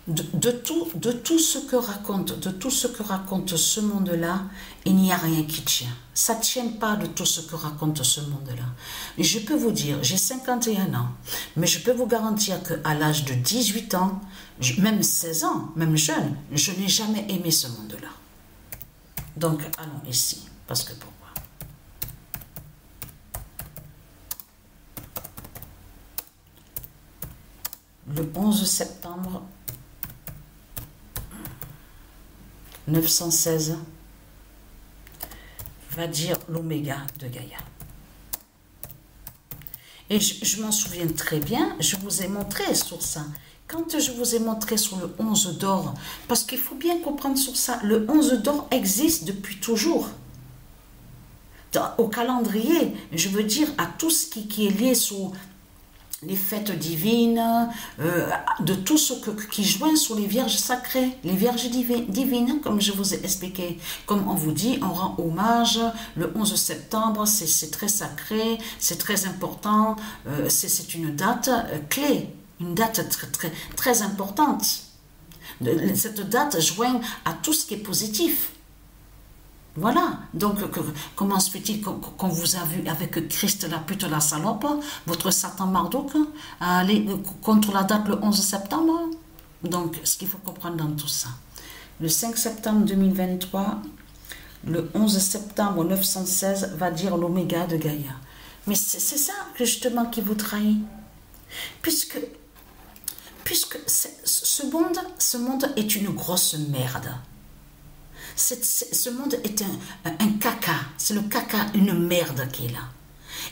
de tout ce que raconte ce monde-là, il n'y a rien qui tient. Ça ne tient pas de tout ce que raconte ce monde-là. Je peux vous dire, j'ai 51 ans, mais je peux vous garantir qu'à l'âge de 18 ans, même 16 ans, même jeune, je n'ai jamais aimé ce monde-là. Donc, allons ici, parce que pourquoi? Le 11 septembre 916 va dire l'oméga de Gaïa. Et je m'en souviens très bien, je vous ai montré sur ça. Quand je vous ai montré sur le 11 d'or, parce qu'il faut bien comprendre sur ça, le 11 d'or existe depuis toujours. Au calendrier, je veux dire à tout ce qui est lié sur les fêtes divines, de tout ce qui joint sur les vierges sacrées, les vierges divines, comme je vous ai expliqué. Comme on vous dit, on rend hommage, le 11 septembre, c'est très sacré, c'est très important, c'est une date clé, une date très importante. Cette date joint à tout ce qui est positif. Voilà, donc comment se fait-il qu'on vous a vu avec Christ la pute la salope, votre Satan Marduk, aller contre la date le 11 septembre? Donc, ce qu'il faut comprendre dans tout ça, le 5 septembre 2023, le 11 septembre 916 va dire l'oméga de Gaïa. Mais c'est ça justement qui vous trahit. Puisque ce monde est une grosse merde. Ce monde est un caca, c'est le caca, une merde qui est là.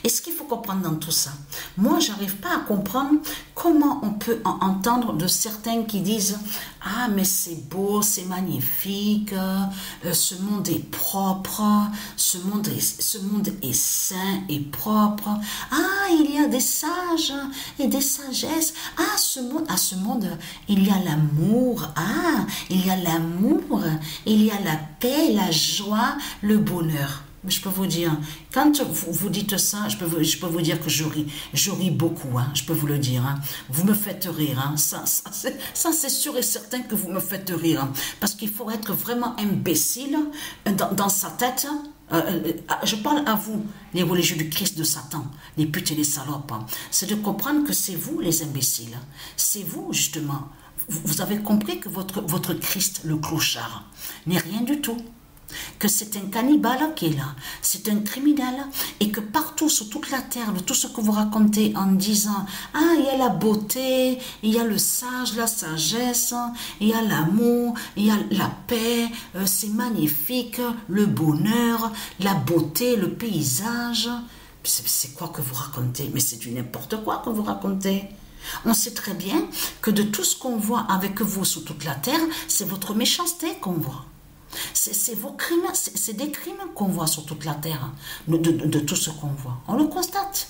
Et ce qu'il faut comprendre dans tout ça, moi j'arrive pas à comprendre comment on peut entendre de certains qui disent « Ah mais c'est beau, c'est magnifique, ce monde est propre, ce monde est sain et propre, ah il y a des sages et des sagesses, ah ce monde il y a l'amour, ah il y a l'amour, il y a la paix, la joie, le bonheur ». Mais je peux vous dire, quand vous dites ça, je peux vous dire que je ris beaucoup, hein, je peux vous le dire. Hein. Vous me faites rire, hein. Ça c'est sûr et certain que vous me faites rire. Hein, parce qu'il faut être vraiment imbécile dans sa tête. Je parle à vous, les religieux du Christ de Satan, les putes et les salopes. Hein. C'est de comprendre que c'est vous les imbéciles. C'est vous justement. Vous avez compris que votre Christ, le clochard, n'est rien du tout. Que c'est un cannibale qui est là, c'est un criminel, et que partout sur toute la terre, tout ce que vous racontez en disant « Ah, il y a la beauté, il y a le sage, la sagesse, il y a l'amour, il y a la paix, c'est magnifique, le bonheur, la beauté, le paysage. » C'est quoi que vous racontez? Mais c'est du n'importe quoi que vous racontez. On sait très bien que de tout ce qu'on voit avec vous sur toute la terre, c'est votre méchanceté qu'on voit. C'est vos crimes, c'est des crimes qu'on voit sur toute la terre, de tout ce qu'on voit. On le constate.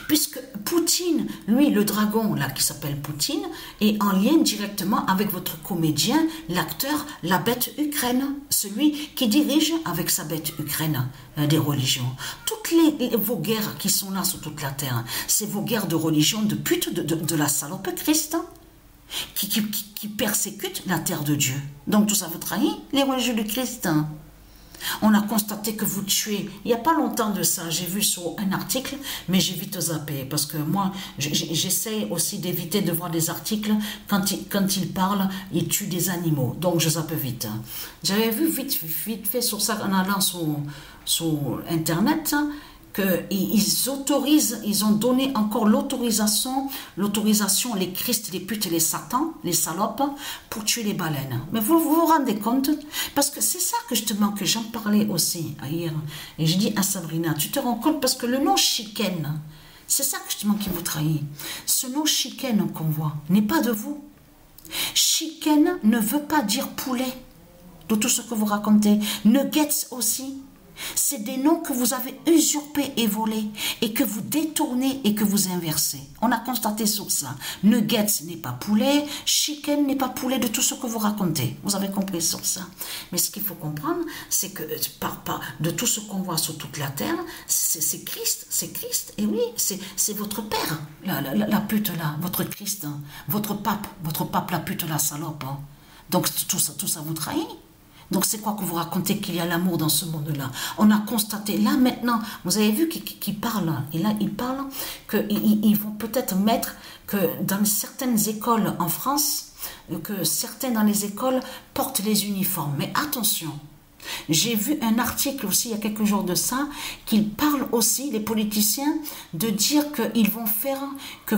Puisque Poutine, lui, le dragon là qui s'appelle Poutine, est en lien directement avec votre comédien, l'acteur, la bête Ukraine, celui qui dirige avec sa bête Ukraine des religions. Toutes vos guerres qui sont là sur toute la terre, c'est vos guerres de religion, de pute, de la salope Christ. Qui persécute la terre de Dieu. Donc tout ça vous trahit les religieux du Christ. On a constaté que vous tuez. Il n'y a pas longtemps de ça, j'ai vu sur un article, mais j'ai vite zappé, parce que moi, j'essaie aussi d'éviter de voir des articles, quand ils parlent, ils tuent des animaux. Donc je zappe vite. J'avais vu vite fait sur ça en allant sur Internet, qu'ils autorisent, ils ont donné encore l'autorisation, les Christ, les putes et les satans, les salopes, pour tuer les baleines. Mais vous vous rendez compte? Parce que c'est ça que justement que j'en parlais aussi hier. Et je dis à Sabrina, tu te rends compte? Parce que le nom Chicken, c'est ça justement qui vous trahit. Ce nom Chicken qu'on voit n'est pas de vous. Chicken ne veut pas dire poulet, de tout ce que vous racontez. Nuggets aussi. C'est des noms que vous avez usurpés et volés et que vous détournez et que vous inversez. On a constaté sur ça. Nuggets n'est pas poulet, chicken n'est pas poulet de tout ce que vous racontez. Vous avez compris sur ça. Mais ce qu'il faut comprendre, c'est que de tout ce qu'on voit sur toute la terre, c'est Christ, c'est Christ. Et oui, c'est votre père, la pute là, votre Christ, hein, votre pape la pute, la salope. Hein. Donc tout ça vous trahit. Donc c'est quoi que vous racontez qu'il y a l'amour dans ce monde-là? On a constaté, là maintenant, vous avez vu qu'il parle, et là il parle qu'ils vont peut-être mettre que dans certaines écoles en France, que certains dans les écoles portent les uniformes. Mais attention, j'ai vu un article aussi il y a quelques jours de ça, qu'ils parlent aussi, les politiciens, de dire qu'ils vont faire que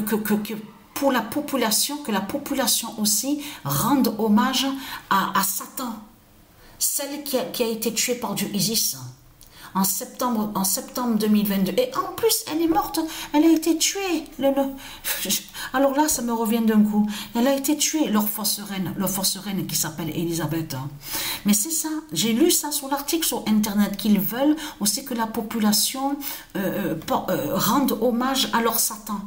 pour la population, que la population aussi rende hommage à Satan. Celle qui a été tuée par du ISIS en septembre 2022. Et en plus, elle est morte. Elle a été tuée. Alors là, ça me revient d'un coup. Elle a été tuée, leur fausse reine qui s'appelle Elisabeth. Mais c'est ça. J'ai lu ça sur l'article sur Internet, qu'ils veulent aussi que la population rende hommage à leur Satan.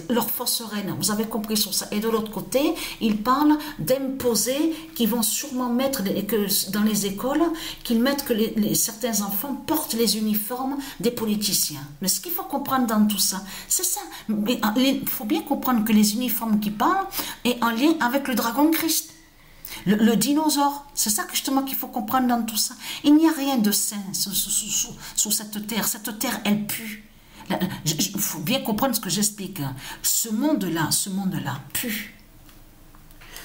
Leur fausse reine, vous avez compris sur ça. Et de l'autre côté, ils parlent d'imposer, qu'ils vont sûrement mettre que dans les écoles, qu'ils mettent que certains enfants portent les uniformes des politiciens. Mais ce qu'il faut comprendre dans tout ça, c'est ça. Il faut bien comprendre que les uniformes qui parlent est en lien avec le dragon Christ. Le dinosaure, c'est ça que justement qu'il faut comprendre dans tout ça. Il n'y a rien de sain sous cette terre. Cette terre, elle pue. Il faut bien comprendre ce que j'explique. Ce monde-là pue.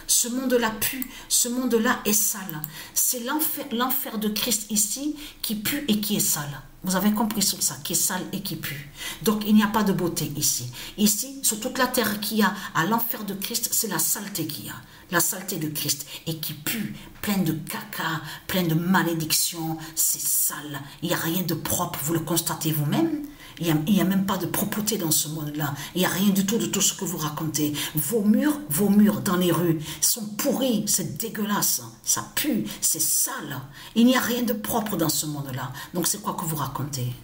Ce monde-là pue. Ce monde-là est sale. C'est l'enfer de Christ ici qui pue et qui est sale. Vous avez compris sur ça, qui est sale et qui pue. Donc il n'y a pas de beauté ici. Ici, sur toute la terre qu'il y a à l'enfer de Christ, c'est la saleté qu'il y a. La saleté de Christ et qui pue, plein de caca, plein de malédictions, c'est sale. Il n'y a rien de propre, vous le constatez vous-même. Il n'y a même pas de propreté dans ce monde-là. Il n'y a rien du tout de tout ce que vous racontez. Vos murs dans les rues sont pourris, c'est dégueulasse, ça pue, c'est sale. Il n'y a rien de propre dans ce monde-là. Donc c'est quoi que vous racontez?